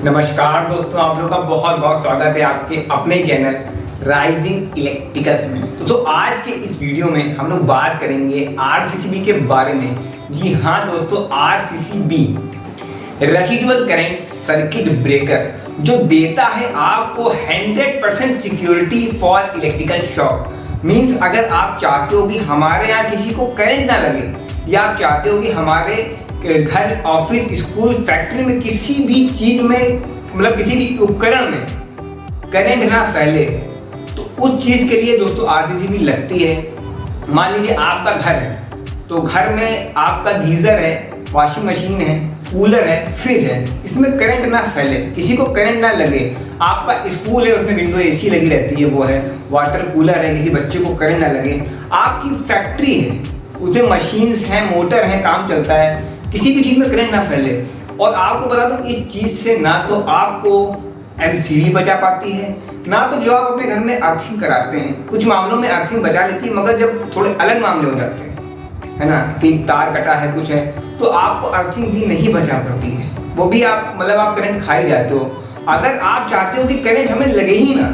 नमस्कार दोस्तों, आप लोगों का बहुत बहुत स्वागत है आपके अपने चैनल राइजिंग इलेक्ट्रिकल्स में। तो आज के इस वीडियो में हम लोग बात करेंगे आरसीसीबी के बारे में। जी हाँ दोस्तों, RCCB residual current circuit breaker जो देता है आपको 100% security for electrical shock. Means अगर आप चाहते हो कि हमारे यहाँ किसी को करंट ना लगे या आप चाहते हो कि हमारे घर, ऑफिस, स्कूल, फैक्ट्री में किसी भी चीज में मतलब किसी भी उपकरण में करंट ना फैले, तो उस चीज के लिए दोस्तों आरसीसीबी लगती है। मान लीजिए आपका घर है, तो घर में आपका गीजर है, वॉशिंग मशीन है, कूलर है, फ्रिज है, इसमें करंट ना फैले, किसी को करंट ना लगे। आपका स्कूल है, उसमें विंडो एसी लगी रहती है, वो है वाटर कूलर है, किसी बच्चे को करंट ना लगे। आपकी फैक्ट्री है, उसमें मशीन्स हैं, मोटर है, काम चलता है, किसी भी चीज में करंट ना फैले। और आपको बता दूं, इस चीज से ना तो आपको एमसीबी बचा पाती है, ना तो जो आप अपने घर में अर्थिंग कराते हैं, कुछ मामलों में अर्थिंग बचा लेती है, मगर जब थोड़े अलग मामले हो जाते हैं, है ना, कि तार कटा है, कुछ है, तो आपको अर्थिंग भी नहीं बचा पाती है, वो भी आप मतलब आप करंट खा ही जाते हो। अगर आप चाहते हो कि करंट हमें लगे ही ना,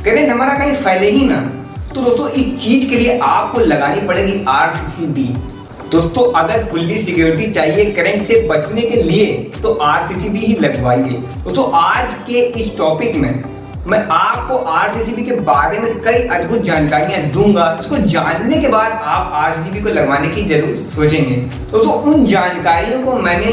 करंट हमारा कहीं फैले ही ना, तो दोस्तों इस चीज के लिए आपको लगानी पड़ेगी आरसीसीबी। दोस्तों अगर फुल्ली सिक्योरिटी चाहिए करंट से बचने के लिए, तो आरसीसीबी ही लगवाइए। दोस्तों आज के इस टॉपिक में मैं आपको आरसीसीबी के बारे में कई अद्भुत जानकारियां दूंगा। इसको जानने के बाद आप आरसीसीबी को लगवाने की जरूर सोचेंगे। दोस्तों उन जानकारियों को मैंने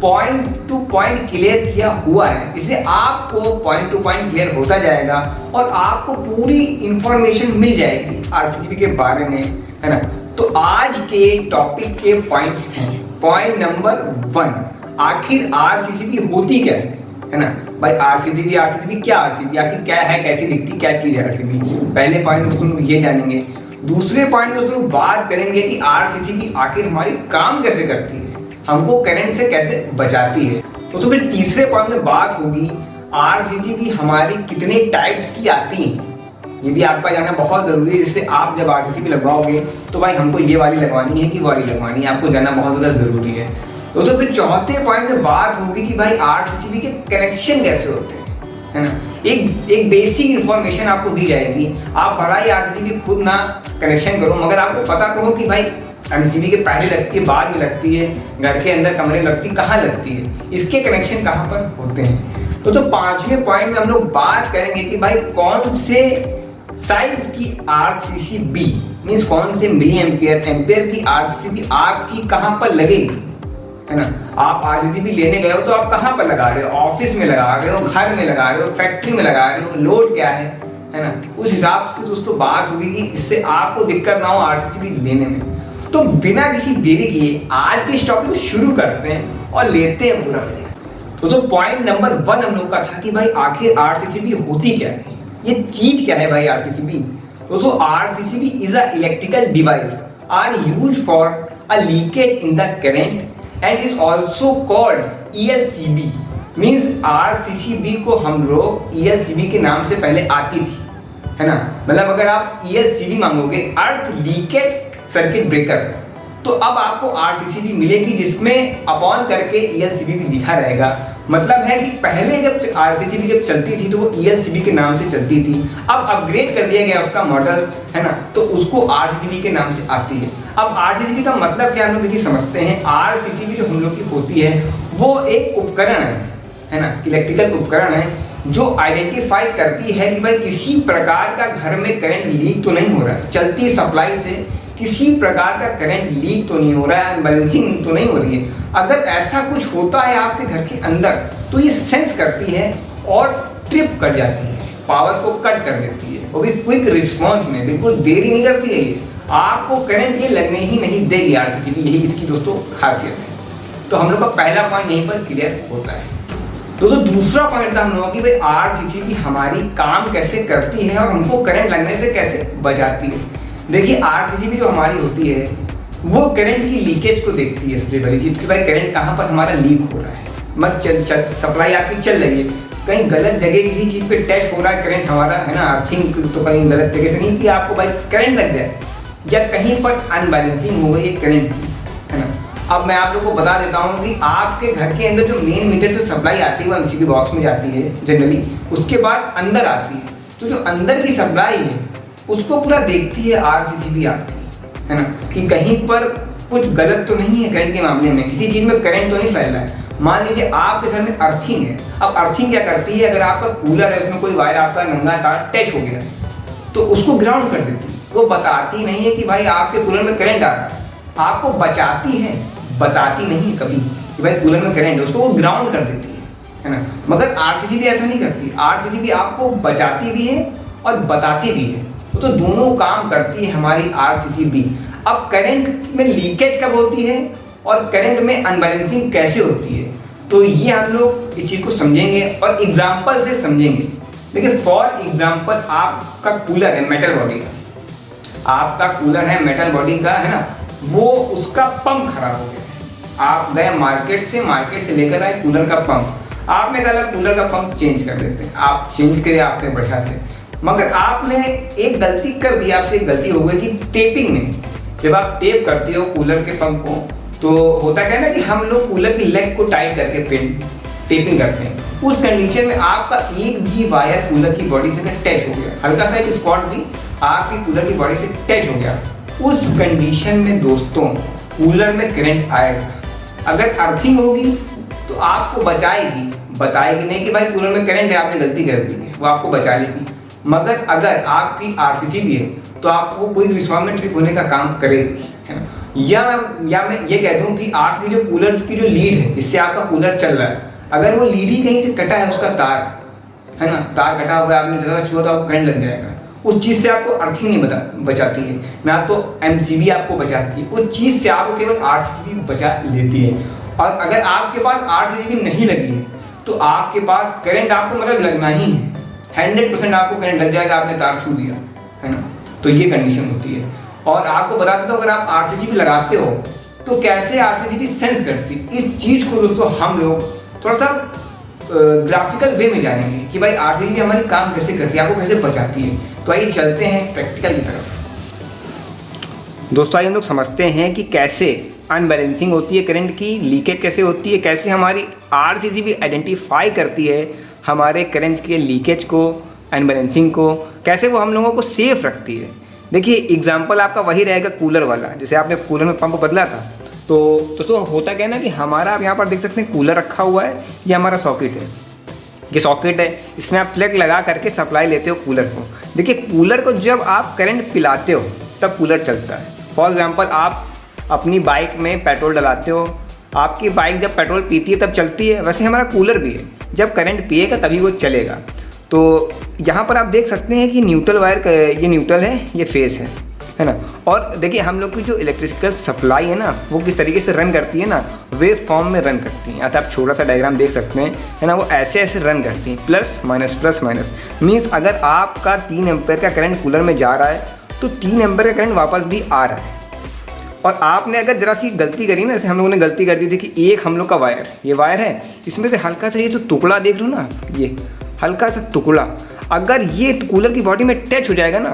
पॉइंट टू पॉइंट क्लियर किया हुआ है, इससे आपको पॉइंट टू पॉइंट क्लियर होता जाएगा और आपको पूरी इंफॉर्मेशन मिल जाएगी आरसीसीबी के बारे में, है ना। तो आज के टॉपिक के पॉइंट्स हैं। पॉइंट नंबर 1, आखिर आरसीसीबी होती क्या है ना भाई। आरसीसीबी क्या, आरसीसीबी आखिर क्या है, कैसी दिखती, क्या चीज है आरसीसीबी। पहले पॉइंट दोस्तों ये जानेंगे। दूसरे पॉइंट दोस्तों बात करेंगे कि आरसीसीबी आखिर हमारी काम कैसे करती है, हमको करंट से कैसे बचाती है। दोस्तों फिर तीसरे पॉइंट में बात होगी आरसीसीबी हमारी कितने टाइप्स की आती है, ये भी आपका जानना बहुत जरूरी है। जिससे आप जब आरसीसीबी लगवाओगे तो भाई हमको ये वाली लगवानी है कि वो वाली लगवानी है, आपको जानना बहुत ज़्यादा जरूरी है। दोस्तों फिर चौथे पॉइंट में बात होगी कि भाई आरसीसीबी के कनेक्शन कैसे होते हैं, है ना। एक बेसिक इंफॉर्मेशन आपको दी जाएगी। आप भला ही आरसीसीबी खुद ना कनेक्शन करो, मगर आपको पता तो हो कि भाई एमसीबी के पहले लगती है, बाद में लगती है, घर के अंदर कमरे में लगती है, कहाँ लगती है, इसके कनेक्शन कहाँ पर होते हैं। तो पांचवें पॉइंट में हम लोग बात करेंगे कि भाई कौन से साइज की आरसीसीबी, मींस कौन से मिली एम्पियर की आरसीसीबी आपकी कहां पर लगेगी, है ना। आप आरसीसीबी लेने गए हो तो आप कहां पर लगा रहे हो, ऑफिस में लगा रहे हो, घर में लगा रहे हो, फैक्ट्री में लगा रहे हो, लोड क्या है ना। उस हिसाब से दोस्तों बात होगी कि इससे आपको दिक्कत ना हो आरसीसीबी लेने में। तो बिना किसी देरी किए आज के इस टॉपिक को शुरू करते हैं और लेते हैं पूरा। दोस्तों पॉइंट नंबर 1 हम लोग का था कि भाई आखिर आरसीसीबी होती क्या है, ये चीज क्या है भाई आरसीसीबी। दोस्तों RCCB is a electrical device are used for a leakage in the current and is also called ELCB. Means RCCB को हम लोग ईएलसीबी के नाम से पहले आती थी, है ना। मतलब अगर आप ईएलसीबी मांगोगे, अर्थ लीकेज सर्किट ब्रेकर, तो अब आपको आरसीसीबी मिलेगी जिसमें अपॉन करके ईएलसीबी भी लिखा रहेगा। मतलब है कि पहले जब आरसीसीबी जब चलती थी तो वो ईएलसीबी के नाम से चलती थी, अब अपग्रेड कर दिया गया उसका मॉडल, है ना, तो उसको आरसीसीबी के नाम से आती है। अब आरसीसीबी का मतलब क्या हम लोग देखिए समझते हैं। आरसीसीबी जो हम लोग की होती है वो एक उपकरण है ना, इलेक्ट्रिकल उपकरण है जो आइडेंटिफाई करती है कि भाई किसी प्रकार का घर में करंट लीक तो नहीं हो रहा है, चलती सप्लाई से किसी प्रकार का करंट लीक तो नहीं हो रहा है, बैलेंसिंग तो नहीं हो रही है। अगर ऐसा कुछ होता है आपके घर के अंदर तो ये सेंस करती है और ट्रिप कर जाती है, पावर को कट कर देती है, वो भी क्विक रिस्पॉन्स में, बिल्कुल देरी नहीं करती है ये, आपको करंट ये लगने ही नहीं देगी आरसीसीबी, यही इसकी दोस्तों खासियत है। तो हम लोग का पहला पॉइंट यहीं पर क्लियर होता है। दोस्तों दूसरा पॉइंट था हम लोगों की भाई आरसीसीबी हमारी काम कैसे करती है और हमको करंट लगने से कैसे बचाती है। देखिए आरसीसीबी जो हमारी होती है वो करंट की लीकेज को देखती है। सबसे बड़ी चीज कि भाई करंट कहाँ पर हमारा लीक हो रहा है, मत सप्लाई आपकी चल रही है, कहीं गलत जगह किसी चीज पे टेस्ट हो रहा है करंट हमारा, है ना, अर्थिंग तो कहीं गलत जगह से नहीं कि आपको भाई करंट लग जाए, या कहीं पर अनबैलेंसिंग हो गई है करंट, है ना, अब मैं आप लोगों को बता देता हूँ कि आपके घर के अंदर जो मेन मीटर से सप्लाई आती है वो एमसीबी बॉक्स में जाती है जनरली, उसके बाद अंदर आती है। तो जो अंदर की सप्लाई है उसको पूरा देखती है आरसीसीबी आपकी, है ना, कि कहीं पर कुछ गलत तो नहीं है करंट के मामले में, किसी चीज़ में करंट तो नहीं फैल रहा है। मान लीजिए आपके घर में अर्थिंग है। अब अर्थिंग क्या करती है, अगर आपका कूलर है उसमें कोई वायर आपका नंगा तार टच हो गया तो उसको ग्राउंड कर देती है। वो बताती नहीं है कि भाई आपके कूलर में करंट आ रहा है, आपको बचाती है, बताती नहीं है कभी कि भाई कूलर में करंट है, उसको वो ग्राउंड कर देती है ना। मगर आरसीसीबी ऐसा नहीं करती। आरसीसीबी आपको बचाती भी है और बताती भी है, तो दोनों काम करती है हमारी आरसीसीबी। अब करंट में लीकेज कब होती है और करंट में अनबैलेंसिंग कैसे होती है, तो ये हम लोग इस चीज़ को समझेंगे और एग्जाम्पल से समझेंगे। देखिए फॉर एग्जाम्पल आपका कूलर है मेटल बॉडी का, आपका कूलर है मेटल बॉडी का, है ना, वो उसका पंप खराब हो गया है। आप गए मार्केट से लेकर आए कूलर का पंप, आपने कहा कूलर का पंप चेंज कर देते हैं, आप चेंज करिए आपने बढ़िया से, मगर आपने एक गलती कर दी, आपसे एक गलती हो गई कि टेपिंग में। जब आप टेप करते हो कूलर के पंप को तो होता क्या है ना कि हम लोग कूलर की लेग को टाइट करके टेपिंग करते हैं। उस कंडीशन में आपका एक भी वायर कूलर की बॉडी से टच हो गया, हल्का सा एक स्पॉट भी आपकी कूलर की बॉडी से टच हो गया, उस कंडीशन में दोस्तों कूलर में करंट आएगा। अगर अर्थिंग होगी तो आपको बताएगी नहीं कि भाई कूलर में करंट है, आपने गलती कर दी है, वो आपको बचा लेगी। मगर अगर आपकी आरसीसीबी है तो आपको कोई रिस्पॉन्स में ट्रिप होने का काम करेगी, है ना। या मैं ये कह दूं कि आपकी जो कूलर की जो लीड है जिससे आपका कूलर चल रहा है, अगर वो लीड ही कहीं से कटा है, उसका तार, है ना, तार कटा हुआ है, आपने ज़्यादा छुआ तो आपको करंट लग जाएगा, उस चीज़ से आपको अर्थिंग नहीं बचाती है, ना तो एमसीबी आपको बचाती है, उस चीज़ से आपको केवल आरसीसीबी बचा लेती है। और अगर आपके पास आरसीसीबी नहीं लगी है तो आपके पास करंट आपको मतलब लगना ही है, 100% आपको करंट लग जाएगा, आपने तार छू दिया, है ना। तो ये कंडीशन होती है। और आपको बता देता हूँ अगर आप आरसीसीबी लगाते हो तो कैसे आरसीसीबी सेंस करती है, इस चीज़ को दोस्तों हम लोग थोड़ा सा ग्राफिकल वे में जानेंगे कि भाई आरसीसीबी हमारी काम कैसे करती है, आपको कैसे बचाती है। तो आइए चलते हैं प्रैक्टिकल की तरफ। दोस्तों आइए हम लोग समझते हैं कि कैसे अनबैलेंसिंग होती है करंट की, लीकेज कैसे होती है, कैसे हमारी आरसीसीबी आइडेंटिफाई करती है हमारे करंट के लीकेज को, अनबैलेंसिंग को, कैसे वो हम लोगों को सेफ रखती है। देखिए एग्जाम्पल आपका वही रहेगा कूलर वाला, जैसे आपने कूलर में पंप बदला था। तो दोस्तों होता क्या है ना कि हमारा आप यहाँ पर देख सकते हैं कूलर रखा हुआ है, ये हमारा सॉकेट है, ये सॉकेट है, इसमें आप प्लग लगा करके सप्लाई लेते हो कूलर को। देखिए कूलर को जब आप करंट पिलाते हो तब कूलर चलता है। फॉर एग्जांपल आप अपनी बाइक में पेट्रोल डलाते हो, आपकी बाइक जब पेट्रोल पीती है तब चलती है, वैसे हमारा कूलर भी है, जब करंट पिएगा तभी वो चलेगा। तो यहाँ पर आप देख सकते हैं कि न्यूट्रल वायर, ये न्यूट्रल है, ये फेस है ना। और देखिए हम लोग की जो इलेक्ट्रिकल सप्लाई है ना वो किस तरीके से रन करती है ना, वेव फॉर्म में रन करती है। ऐसा आप छोटा सा डायग्राम देख सकते हैं, है ना, वो ऐसे ऐसे रन करती हैं, प्लस माइनस। मीन्स अगर आपका 3 एम्पेयर का करंट कूलर में जा रहा है तो 3 एम्पेयर का करंट वापस भी आ रहा है। और आपने अगर ज़रा सी गलती करी ना, जैसे हम लोगों ने गलती कर दी थी कि एक हम लोग का वायर, ये वायर है, इसमें से हल्का सा ये जो टुकड़ा देख लो ना, ये हल्का सा टुकड़ा अगर ये कूलर की बॉडी में टच हो जाएगा ना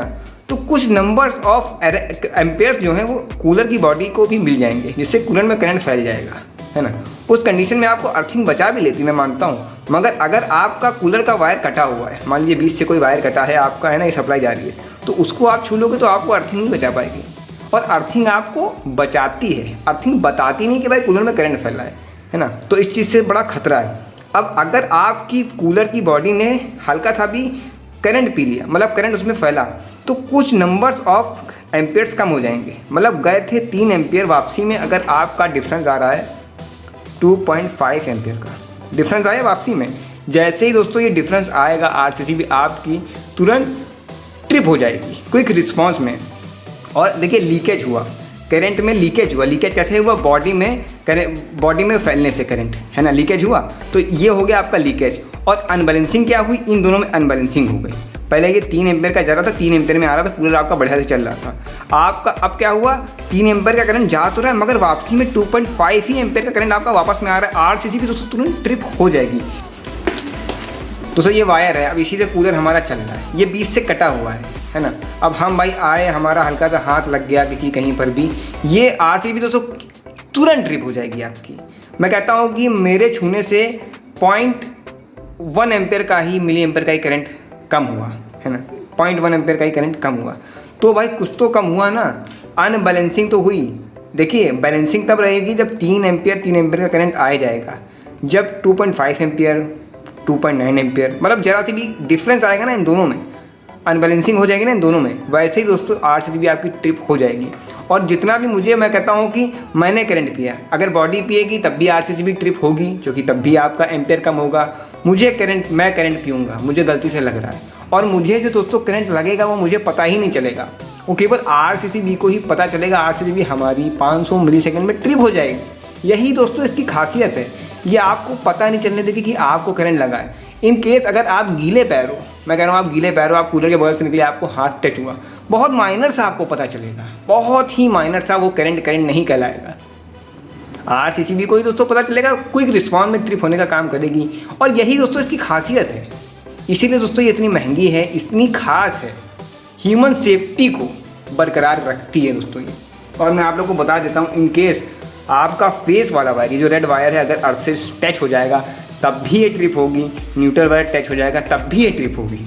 तो कुछ नंबर्स ऑफ एम्पेयर्स जो हैं वो कूलर की बॉडी को भी मिल जाएंगे, जिससे कूलर में करंट फैल जाएगा, है ना। उस कंडीशन में आपको अर्थिंग बचा भी लेती, मैं मानता हूँ। मगर अगर आपका कूलर का वायर कटा हुआ है, मान लीजिए बीच से कोई वायर कटा है आपका, है ना, ये सप्लाई जा रही है, तो उसको आप छू लोगे तो आपको अर्थिंग नहीं बचा पाएगी। और अर्थिंग आपको बचाती है, अर्थिंग बताती नहीं कि भाई कूलर में करंट फैल रहा है ना। तो इस चीज़ से बड़ा खतरा है। अब अगर आपकी कूलर की बॉडी ने हल्का सा भी करंट पी लिया, मतलब करंट उसमें फैला, तो कुछ नंबर्स ऑफ एम्पेयर्स कम हो जाएंगे। मतलब गए थे 3 एम्पेयर, वापसी में अगर आपका डिफरेंस आ रहा है 2.5 एम्पेयर का डिफरेंस आया वापसी में, जैसे ही दोस्तों ये डिफरेंस आएगा आरसीसीबी आपकी तुरंत ट्रिप हो जाएगी क्विक रिस्पॉन्स में। और देखिए लीकेज हुआ, करंट में लीकेज हुआ, लीकेज कैसे हुआ, बॉडी में फैलने से करंट, है ना, लीकेज हुआ, तो ये हो गया आपका लीकेज। और अनबैलेंसिंग क्या हुई, इन दोनों में अनबैलेंसिंग हो गई। पहले ये 3 एम्पेयर का जा रहा था, 3 एम्पेयर में आ रहा था, कूलर आपका बढ़िया से चल रहा था। आपका अब क्या हुआ, 3 एम्पेयर का करंट जा तो रहा है, मगर वापसी में 2.5 ही एम्पेयर का करंट आपका वापस में आ रहा है, आरसीसीबी दोस्तों तुरंत ट्रिप हो जाएगी। दोस्तों ये वायर है, अब इसी से कूलर हमारा चल रहा है, ये बीच से कटा हुआ है ना। अब हम भाई आए, हमारा हल्का सा हाथ लग गया किसी कहीं पर भी, ये आरसीसीबी दोस्तों तुरंत ट्रिप हो जाएगी आपकी। मैं कहता हूँ कि मेरे छूने से 0.1 एम्पेयर का ही मिली एम्पेयर का ही करंट कम हुआ है ना, 0.1 एम्पेयर का ही करंट कम हुआ। तो भाई कुछ तो कम हुआ ना, अनबैलेंसिंग तो हुई। देखिए बैलेंसिंग तब रहेगी जब 3 एम्पेयर का करंट आ जाएगा। जब 2.5 एम्पेयर 2.9 एम्पेयर मतलब ज़रा सी भी डिफरेंस आएगा ना इन दोनों में, अनबैलेंसिंग हो जाएगी ना इन दोनों में, वैसे ही दोस्तों RCCB आपकी ट्रिप हो जाएगी। और जितना भी मैं कहता हूँ कि मैंने करंट पिया, अगर बॉडी पिएगी तब भी RCCB ट्रिप होगी, क्योंकि तब भी आपका एम्पेयर कम होगा। मैं करंट पीऊँगा, मुझे गलती से लग रहा है, और मुझे जो दोस्तों करंट लगेगा वो मुझे पता ही नहीं चलेगा, वो केवल RCCB को ही पता चलेगा। RCCB हमारी 500 मिलीसेकंड में ट्रिप हो जाएगी। यही दोस्तों इसकी खासियत है, ये आपको पता नहीं चलने देगी कि आपको करंट लगा है। इन केस अगर आप गीले पैर हो, मैं कह रहा हूँ आप गीले पैर हो, आप कूलर के बगल से निकले, आपको हाथ टच हुआ, बहुत माइनर सा आपको पता चलेगा, बहुत ही माइनर सा, वो करंट नहीं कहलाएगा। RCCB को ही दोस्तों पता चलेगा, क्विक रिस्पॉन्स में ट्रिप होने का काम करेगी। और यही दोस्तों इसकी खासियत है, इसीलिए दोस्तों ये इतनी महंगी है, इतनी खास है, ह्यूमन सेफ्टी को बरकरार रखती है दोस्तों ये। और मैं आप लोगों को बता देता हूँ, इन केस आपका फेस वाला वायर, ये जो रेड वायर है, अगर अर्थ से टच हो जाएगा तब भी ये ट्रिप होगी, न्यूट्रल वायर टच हो जाएगा तब भी ये ट्रिप होगी।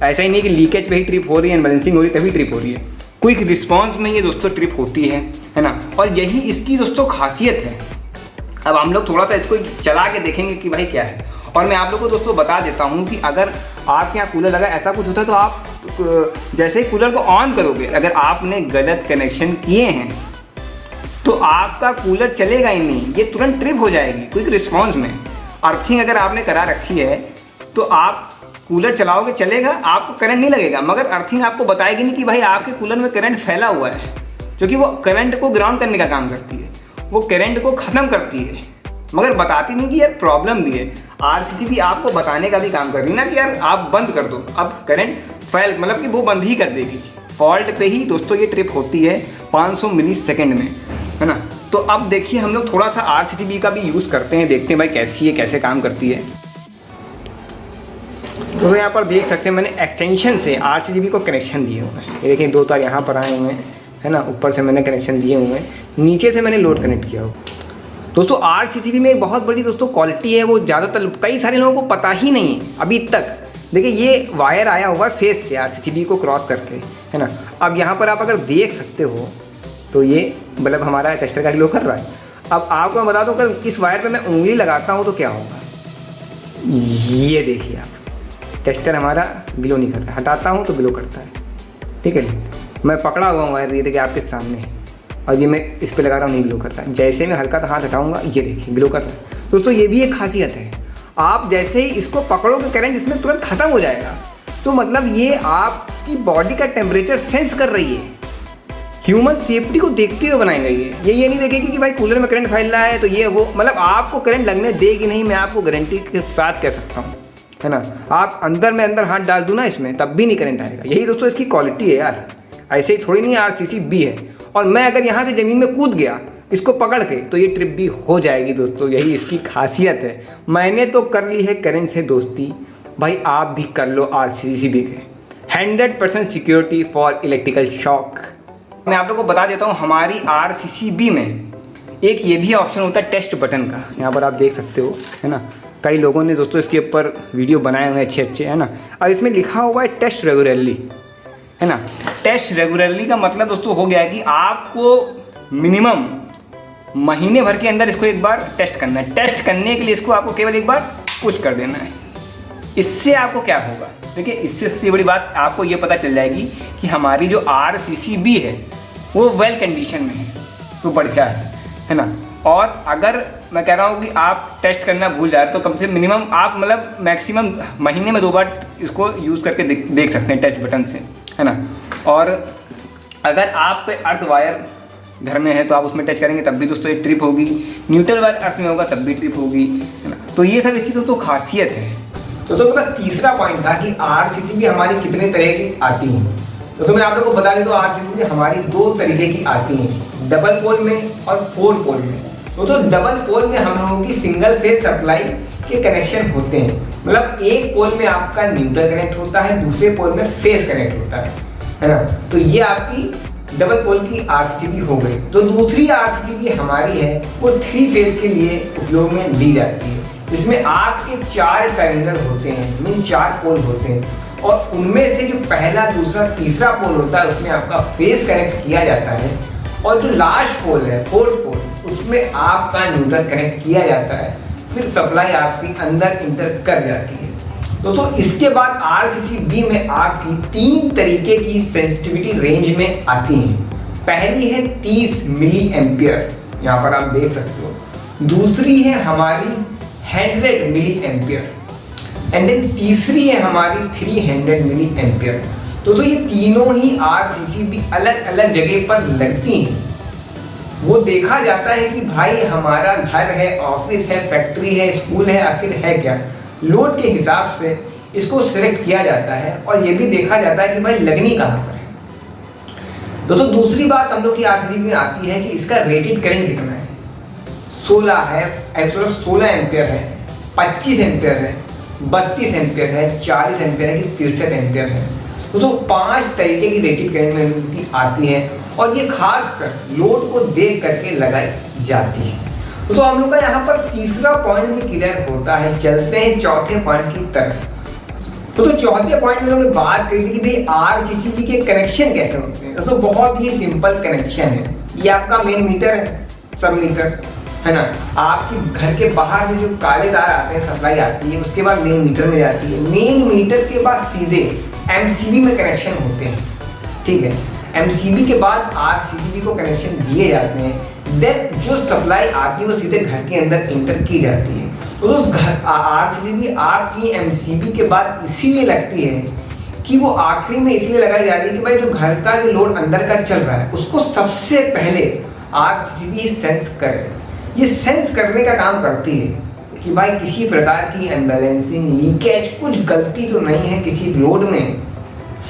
ऐसा ही नहीं कि लीकेज पे ही ट्रिप हो रही है, बैलेंसिंग हो रही है तभी ट्रिप हो रही है, क्विक रिस्पॉन्स में ये दोस्तों ट्रिप होती है ना। और यही इसकी दोस्तों खासियत है। अब हम लोग थोड़ा सा इसको चला के देखेंगे कि भाई क्या है। और मैं आप लोग को दोस्तों बता देता हूँ कि अगर आपके यहाँ कूलर लगा ऐसा कुछ होता है तो आप जैसे ही कूलर को ऑन करोगे, अगर आपने गलत कनेक्शन किए हैं तो आपका कूलर चलेगा ही नहीं, ये तुरंत ट्रिप हो जाएगी क्विक रिस्पॉन्स में। अर्थिंग अगर आपने करा रखी है तो आप कूलर चलाओगे, चलेगा, आपको करंट नहीं लगेगा, मगर अर्थिंग आपको बताएगी नहीं कि भाई आपके कूलर में करंट फैला हुआ है, क्योंकि वो करंट को ग्राउंड करने का काम करती है, वो करंट को ख़त्म करती है, मगर बताती नहीं कि यार प्रॉब्लम भी है। RCCB आपको बताने का भी काम कर रही है ना कि यार आप बंद कर दो, अब करंट फैल मतलब कि वो बंद ही कर देगी। फॉल्ट पे ही दोस्तों ये ट्रिप होती है 500 मिलीसेकंड में, है ना। तो अब देखिए हम लोग थोड़ा सा RCCB का भी यूज़ करते हैं, देखते हैं भाई कैसी है, कैसे काम करती है। तो यहाँ पर देख सकते हैं मैंने एक्सटेंशन से RCCB को कनेक्शन दिए हुए हैं। ये देखिए 2 तार यहाँ पर आए हुए हैं, है ना, ऊपर से मैंने कनेक्शन दिए हुए हैं, नीचे से मैंने लोड कनेक्ट किया हुआ। दोस्तों RCCB में एक बहुत बड़ी दोस्तों क्वालिटी है, वो ज़्यादातर कई सारे लोगों को पता ही नहीं है अभी तक। देखिए ये वायर आया हुआ है फेस से RCCB को क्रॉस करके, है ना। अब यहाँ पर आप अगर देख सकते हो तो ये मतलब हमारा टेस्टर का ग्लो कर रहा है। अब आपको मैं बता दूँ, अगर इस वायर पे मैं उंगली लगाता हूँ तो क्या होगा, ये देखिए आप, टेस्टर हमारा ग्लो नहीं करता, हटाता हूँ तो ग्लो करता है, ठीक है। मैं पकड़ा हुआ वायर, ये देखिए आपके सामने, और ये मैं इस पे लगा रहा हूँ, नहीं ग्लो करता है। जैसे मैं हल्का सा हाथ हटाऊँगा, ये देखिए ग्लो कर रहा है। दोस्तों ये भी एक खासियत है, आप जैसे ही इसको पकड़ोगे करंट इसमें तुरंत ख़त्म हो जाएगा। तो मतलब ये आपकी बॉडी का टेम्परेचर सेंस कर रही है, ह्यूमन सेफ्टी को देखते हुए बनाई गई है। ये नहीं देखेगी कि भाई कूलर में करंट फैल रहा है तो ये वो, मतलब आपको करंट लगने देगी नहीं, मैं आपको गारंटी के साथ कह सकता हूँ, है ना। आप अंदर हाथ डाल दूँ ना इसमें तब भी नहीं करंट आएगा। यही दोस्तों इसकी क्वालिटी है यार, ऐसे ही थोड़ी नहीं RCCB है। और मैं अगर यहाँ से ज़मीन में कूद गया इसको पकड़ के तो ये ट्रिप भी हो जाएगी दोस्तों, यही इसकी खासियत है। मैंने तो कर ली है करंट से दोस्ती, भाई आप भी कर लो RCCB के। 100% सिक्योरिटी फॉर इलेक्ट्रिकल शॉक। मैं आप लोगों को बता देता हूँ, हमारी RCCB में एक ये भी ऑप्शन होता है टेस्ट बटन का, यहाँ पर आप देख सकते हो, है ना। कई लोगों ने दोस्तों इसके ऊपर वीडियो बनाए हुए हैं अच्छे, है ना। और इसमें लिखा हुआ है टेस्ट रेगुलरली, है ना। टेस्ट रेगुलरली का मतलब दोस्तों हो गया है कि आपको मिनिमम महीने भर के अंदर इसको एक बार टेस्ट करना है। टेस्ट करने के लिए इसको आपको केवल एक बार पुश कर देना है। इससे आपको क्या होगा, देखिए इससे सबसे बड़ी बात आपको ये पता चल जाएगी कि हमारी जो RCCB है वो वेल कंडीशन में है, तो बढ़िया है ना। और अगर मैं कह रहा हूँ कि आप टेस्ट करना भूल जाए तो कम से मिनिमम आप मतलब मैक्सिमम महीने में 2 बार इसको यूज़ करके देख सकते हैं टच बटन से, है ना। और अगर आप पे अर्थ वायर घर में है तो आप उसमें टच करेंगे तब भी दोस्तों ये ट्रिप होगी, न्यूट्रल वायर अर्थ में होगा तब भी ट्रिप होगी, है ना। तो ये सब इसकी दोस्तों खासियत है। दोस्तों मेरा तीसरा पॉइंट था कि RCCB हमारी कितने तरह की आती हैं। दोस्तों मैं आप लोगों को बता दें तो RCCB हमारी 2 तरीके की आती हैं, डबल पोल में और 4 पोल में। दोस्तों डबल पोल में हम लोगों की सिंगल फेज सप्लाई के कनेक्शन होते हैं, मतलब एक पोल में आपका न्यूट्रल कनेक्ट होता है, दूसरे पोल में फेज कनेक्ट होता है ना। तो ये आपकी डबल पोल की आरसीसीबी हो गई। तो दूसरी आरसीसीबी हमारी है वो 3 फेज के लिए उपयोग में ली जाती है। इसमें आपके 4 टर्मिनल होते हैं, मीन 4 पोल होते हैं और उनमें से जो पहला, दूसरा, तीसरा पोल होता है उसमें आपका फेज कनेक्ट किया जाता है और जो लास्ट पोल है, 4th पोल, उसमें आपका न्यूट्रल कनेक्ट किया जाता है। फिर सप्लाई आपकी अंदर इंटर कर जाती है। दोस्तों इसके बाद आरसीसीबी में आपकी 3 तरीके की सेंसिटिविटी रेंज में आती हैं। पहली है 30 मिली एम्पियर, यहाँ पर आप देख सकते हो। दूसरी है हमारी 100 मिली एम्पियर एंड देन तीसरी है हमारी 300 मिली एम्पियर। दोस्तों ये तीनों ही आरसीसीबी अलग अलग जगह पर लगती हैं। वो देखा जाता है कि भाई हमारा घर है, ऑफिस है, फैक्ट्री है, स्कूल है, आखिर है क्या, लोड के हिसाब से इसको सिलेक्ट किया जाता है और ये भी देखा जाता है कि भाई लगनी कहाँ पर है। दोस्तों दूसरी बात हम लोग की आरसीसीबी में आती है कि इसका रेटेड करंट कितना है। 16 है, 16 एम्पियर है, 25 एम्पियर है, 32 एम्पियर है, 40 एम्पियर है कि 63 एम्पियर है। दोस्तों 5 तरीके की रेटेड करंट में आती है और ये खासकर लोड को देख करके लगाई जाती है। तो हम लोग का यहाँ पर तीसरा पॉइंट भी क्लियर होता है। चलते हैं चौथे पॉइंट की तरफ। तो चौथे पॉइंट में हमने बात करी थी कि भाई आरसीसीबी के कनेक्शन कैसे होते हैं। दोस्तों बहुत ही सिंपल कनेक्शन है। ये आपका मेन मीटर है, सब मीटर है ना। आपके घर के बाहर में जो काले तार आते हैं, सप्लाई आती है, उसके बाद मेन मीटर में जाती है। मेन मीटर के बाद सीधे एमसीबी में कनेक्शन होते हैं, ठीक है। एमसीबी के बाद आरसीसीबी को कनेक्शन दिए जाते हैं। देन जो सप्लाई आती है वो सीधे घर के अंदर इंटर की जाती है। तो उस घर आरसीसीबी आपकी एमसीबी के बाद इसीलिए लगती है कि वो आखिरी में इसलिए लगाई जा रही है कि भाई जो घर का जो लोड अंदर का चल रहा है उसको सबसे पहले आरसीसीबी सेंस करे। ये सेंस करने का काम करती है कि भाई किसी प्रकार की अनबैलेंसिंग, लीकेज, कुछ गलती तो नहीं है किसी लोड में,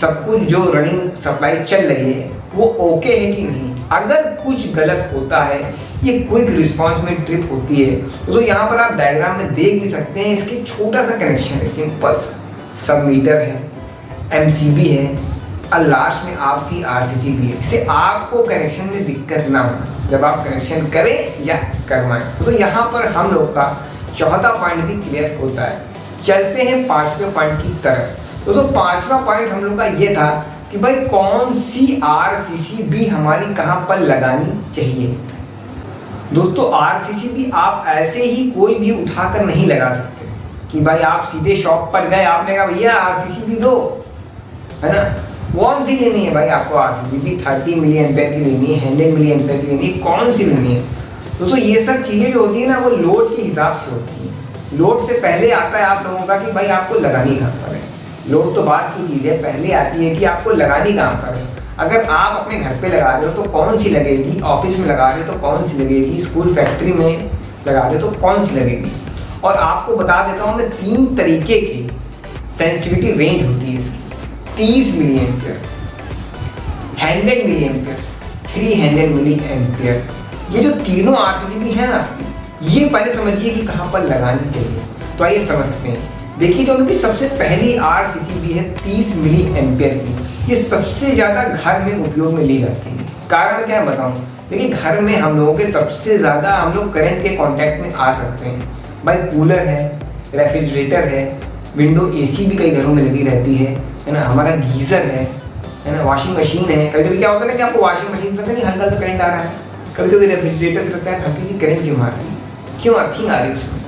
सब कुछ जो रनिंग सप्लाई चल रही है वो ओके है कि नहीं। अगर कुछ गलत होता है ये क्विक रिस्पांस में ट्रिप होती है। तो यहाँ पर आप डायग्राम में देख भी सकते हैं, इसके छोटा सा कनेक्शन है, सिंपल सा, सब मीटर है, एमसीबी है और लास्ट में आपकी आरसीसीबी है। इससे आपको कनेक्शन में दिक्कत ना हो जब आप कनेक्शन करें या करवाएं। तो यहाँ पर हम लोग का चौथा पॉइंट भी क्लियर होता है। चलते हैं 5वें पॉइंट की तरफ। दोस्तों 5वां पॉइंट हम लोग का ये था कि भाई कौन सी आरसीसीबी हमारी कहाँ पर लगानी चाहिए। दोस्तों आरसीसीबी आप ऐसे ही कोई भी उठाकर नहीं लगा सकते कि भाई आप सीधे शॉप पर गए, आपने कहा भैया आरसीसीबी दो, है ना। कौन सी लेनी है भाई आपको आरसीसीबी? 30 मिली एम्पेयर की लेनी है, 100 मिली एम्पेयर की लेनी है, कौन सी लेनी है? दोस्तों ये सब चीज़ें जो होती है ना वो लोड के हिसाब से होती है। लोड से पहले आता है आप लोगों का कि भाई आपको लगानी कहाँ पर है। लोड तो बात की चीज़ है, पहले आती है कि आपको लगानी कहाँ पर है। अगर आप अपने घर पे लगा रहे हो तो कौन सी लगेगी, ऑफिस में लगा रहे हो तो कौन सी लगेगी, स्कूल फैक्ट्री में लगा रहे हो तो कौन सी लगेगी। और आपको बता देता हूँ मैं 3 तरीके की सेंसिटिविटी रेंज होती है इसकी। 30 milli ampere, 100 milli ampere, 300 milli ampere. ये जो तीनों आरसीसीबी है ना, ये पहले समझिए कि कहाँ पर लगानी चाहिए। तो आइए समझते हैं। देखिए जो उनकी सबसे पहली आरसीसीबी है 30 मिली एम्पियर की। ये सबसे ज़्यादा घर में उपयोग में ली जाती है। कारण क्या बताऊँ? देखिए घर में हम लोगों के सबसे ज़्यादा हम लोग करंट के कांटेक्ट में आ सकते हैं। भाई कूलर है, रेफ्रिजरेटर है, विंडो एसी भी कई घरों में लगी रहती है ना। हमारा गीज़र है ना, वॉशिंग मशीन है। कभी कभी क्या होता है ना कि आपको वॉशिंग मशीन से नहीं हल्का सा करंट आ रहा है, कभी कभी रेफ्रिजरेटर से लगता है हल्की सी करंट क्यों मार रही है, क्यों अर्थिंग आ रही है उसमें,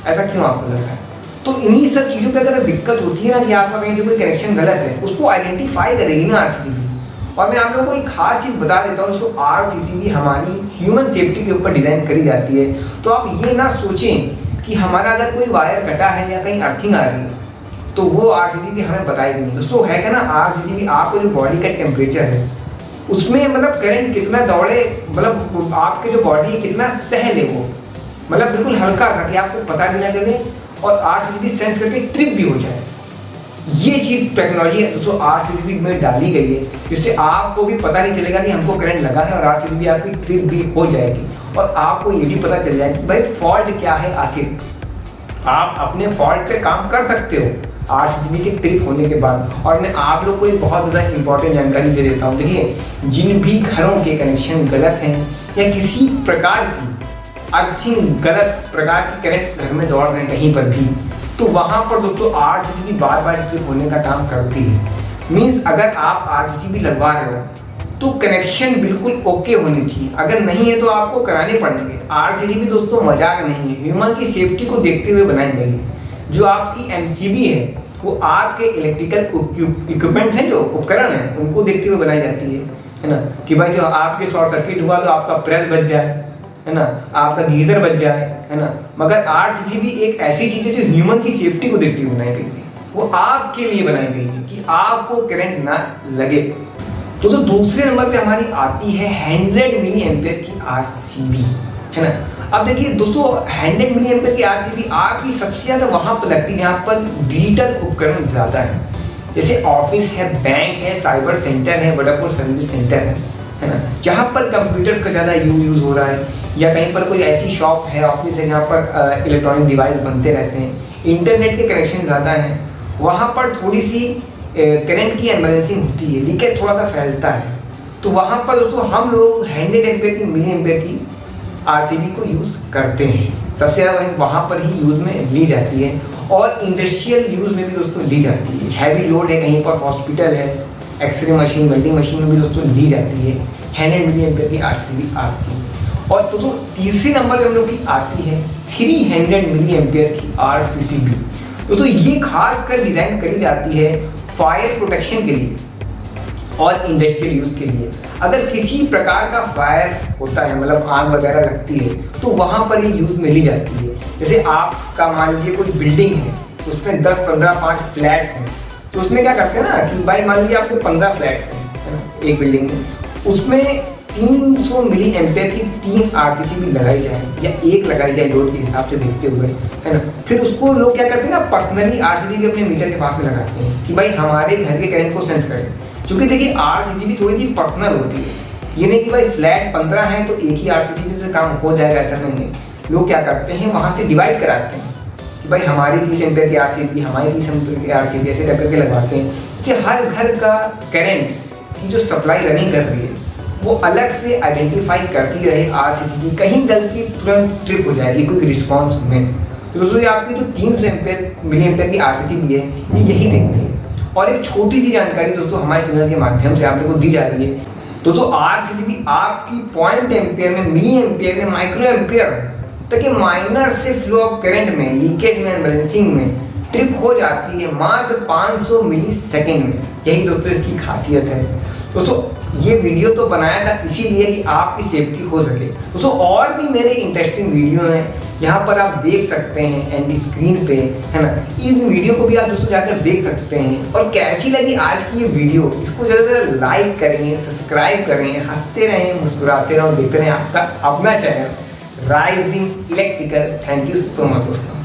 ऐसा क्यों आपको लग रहा है। तो इन्हीं सब चीज़ों पे अगर दिक्कत होती है ना कि आपका कहीं से कोई कनेक्शन गलत है, उसको आइडेंटिफाई करेगी ना आरसीसीबी। और मैं आप लोगों को एक खास चीज़ बता देता हूँ। दोस्तों आरसीसीबी हमारी ह्यूमन सेफ्टी के ऊपर डिज़ाइन करी जाती है। तो आप ये ना सोचें कि हमारा अगर कोई वायर कटा है या कहीं अर्थिंग आ रही है तो वो आरसीसीबी हमें बताएगी नहीं। दोस्तों है क्या ना, आरसीसीबी आपको जो बॉडी का टेम्परेचर है उसमें मतलब करंट कितना दौड़े, मतलब आपके जो बॉडी कितना सह ले वो, मतलब बिल्कुल हल्का सा कि आपको पता भी ना चले और आरसीसीबी सेंस करके ट्रिप भी हो जाए। ये चीज़ टेक्नोलॉजी दोस्तों आरसीसीबी में डाली गई है, जिससे आपको भी पता नहीं चलेगा कि हमको करंट लगा है और आरसीसीबी आपकी ट्रिप भी हो जाएगी। और आपको ये भी पता चल जाएगा कि भाई फॉल्ट क्या है। आखिर आप अपने फॉल्ट पे काम कर सकते हो। RCCB के ट्रिप होने के बाद। और मैं आप लोग को एक बहुत ज़्यादा इंपॉर्टेंट जानकारी दे देता हूँ। देखिए, जिन भी घरों के कनेक्शन गलत हैं या किसी प्रकार की अर्थिंग गलत प्रकार की करंट घर में दौड़ रहे हैं कहीं पर भी, तो वहाँ पर दोस्तों RCCB बार बार ट्रिप होने का काम करती है। मीन्स अगर आप RCCB लगवा रहे हो तो कनेक्शन बिल्कुल ओके होनी चाहिए, अगर नहीं है तो आपको कराने पड़ेंगे। RCCB दोस्तों मजाक नहीं है, ह्यूमन की सेफ्टी को देखते हुए बनाई गई है। जो आपकी MCB है वो आपके इलेक्ट्रिकल इक्विपमेंट्स हैं, जो उपकरण हैं, उनको देखते हुए बनाई जाती है ना, कि भाई जो आपके शॉर्ट सर्किट हुआ तो आपका प्रेस बच जाए, है ना, आपका गीजर बच जाए, है ना। मगर RCCB एक ऐसी चीज है जो ह्यूमन की सेफ्टी को देखते हुए बनाई गई है, वो आपके लिए बनाई गई है कि आपको करंट ना लगे। तो दूसरे नंबर पे हमारी आती है 100 मिली एम्पियर की RCB, है ना। अब देखिए दोस्तों, 100 मिली एम्पियर की RCB आपकी सबसे ज्यादा वहां पर लगती है जहाँ पर डिजिटल उपकरण ज्यादा है, जैसे ऑफिस है, बैंक है, साइबर सेंटर है, वोडाफोन सर्विस सेंटर है ना, जहाँ पर कंप्यूटर्स का ज्यादा यूज हो रहा है, या कहीं पर कोई ऐसी शॉप है, ऑफिस है जहाँ पर इलेक्ट्रॉनिक डिवाइस बनते रहते हैं, इंटरनेट के कनेक्शन ज़्यादा हैं, वहाँ पर थोड़ी सी करंट की एम्बैलेंसिंग होती है, लीकेज थोड़ा सा फैलता है। तो वहाँ पर दोस्तों हम लोग 100 एम्पियर की मिली एम्पियर की RCB को यूज़ करते हैं। सबसे ज़्यादा वहाँ पर ही यूज़ में ली जाती है, और इंडस्ट्रियल यूज़ में भी दोस्तों ली जाती है। हैवी लोड है, कहीं पर हॉस्पिटल है, एक्सरे मशीन, वेल्डिंग मशीन में भी दोस्तों ली जाती है 100 मिली एम्पियर की RCB आपकी। और दोस्तों तीसरे नंबर पर हम लोग की आती है 300 मिली एम्पियर की RCCB। दोस्तों ये खास कर डिज़ाइन करी जाती है फायर प्रोटेक्शन के लिए और इंडस्ट्रियल यूज़ के लिए। अगर किसी प्रकार का फायर होता है, मतलब आग वगैरह लगती है, तो वहाँ पर ये यूज़ में ली जाती है। जैसे आपका मान लीजिए कोई बिल्डिंग है, उसमें 10, 15, 5 फ्लैट्स हैं, तो उसमें क्या करते हैं ना कि भाई मान लीजिए आपके 15 फ्लैट्स हैं, है ना, एक बिल्डिंग में, उसमें 300 मिली एम्पियर की 3 RCCB लगाई जाए या एक लगाई जाए लोड के हिसाब से देखते हुए, है ना। फिर उसको लोग क्या करते हैं ना, पर्सनली RCCB अपने मीटर के पास में लगाते हैं कि भाई हमारे घर के करंट को सेंस करें। क्योंकि देखिए RCCB थोड़ी सी पर्सनल होती है, ये नहीं कि भाई फ्लैट 15 है तो एक ही RCCB से काम हो जाएगा, ऐसा नहीं है। लोग क्या करते हैं, वहाँ से डिवाइड कराते हैं कि भाई हमारी 30 एम्पियर की RCCB, हमारी 30 एम्पियर की RCCB, ऐसे करके लगवाते हैं। इससे हर घर का करंट की जो सप्लाई रनिंग कर रही है वो अलग से आइडेंटिफाई करती रहे RCCB, कहीं गलती तुरंत ट्रिप हो जाएगी कोई रिस्पॉन्स में। तो दोस्तों ये आपकी जो 300 मिली एम्पियर की RCCB है, ये यही देखती है। और एक छोटी सी जानकारी दोस्तों हमारे चैनल के माध्यम से आप लोगों को दी जा रही है। दोस्तों RCCB आपकी पॉइंट एम्पियर में, मिली एम्पियर में, माइक्रो एम्पियर तक माइनर से फ्लो ऑफ करंट में, लीकेज में, बैलेंसिंग में ट्रिप हो जाती है मात्र 500 मिली सेकेंड में। यही दोस्तों इसकी खासियत है। दोस्तों ये वीडियो तो बनाया था इसीलिए कि आपकी सेफ्टी हो सके। दोस्तों और भी मेरे इंटरेस्टिंग वीडियो हैं, यहाँ पर आप देख सकते हैं एंड स्क्रीन पे, है ना। इन वीडियो को भी आप दोस्तों जाकर देख सकते हैं। और कैसी लगी आज की ये वीडियो, इसको ज़्यादा से ज़्यादा लाइक करें, सब्सक्राइब करें, हंसते रहें, मुस्कुराते रहें, देखते रहें आपका अपना channel rising electrical. Thank you so much दोस्तों।